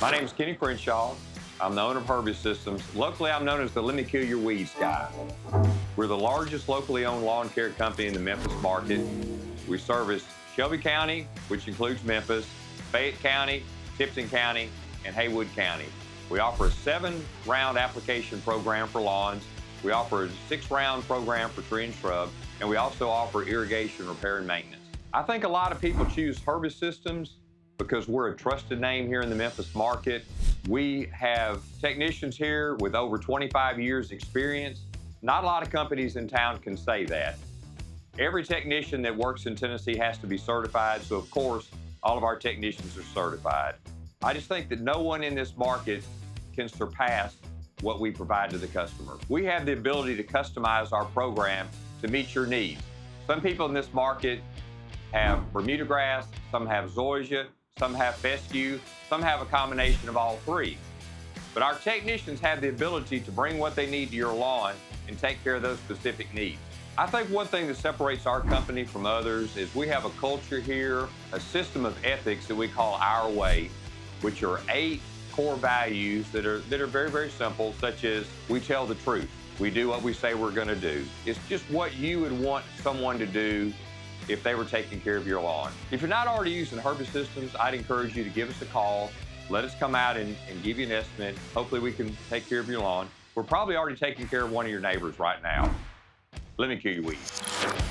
My name is Kenny Crenshaw. I'm the owner of Herbi-Systems. Locally, I'm known as the Lemme Kill Your Weeds guy. We're the largest locally owned lawn care company in the Memphis market. We service Shelby County, which includes Memphis, Fayette County, Tipton County, and Haywood County. We offer a 7-round application program for lawns. We offer a 6-round program for tree and shrub, and we also offer irrigation, repair, and maintenance. I think a lot of people choose Herbi-Systems because we're a trusted name here in the Memphis market. We have technicians here with over 25 years experience. Not a lot of companies in town can say that. Every technician that works in Tennessee has to be certified, so of course, all of our technicians are certified. I just think that no one in this market can surpass what we provide to the customer. We have the ability to customize our program to meet your needs. Some people in this market have Bermudagrass, some have zoysia, some have fescue, some have a combination of all three. But our technicians have the ability to bring what they need to your lawn and take care of those specific needs. I think one thing that separates our company from others is we have a culture here, a system of ethics that we call Our Way, which are 8 core values that are very, very simple, such as we tell the truth. We do what we say we're gonna do. It's just what you would want someone to do if they were taking care of your lawn. If you're not already using Herbi-Systems, I'd encourage you to give us a call. Let us come out and give you an estimate. Hopefully we can take care of your lawn. We're probably already taking care of one of your neighbors right now. Let me kill your weeds.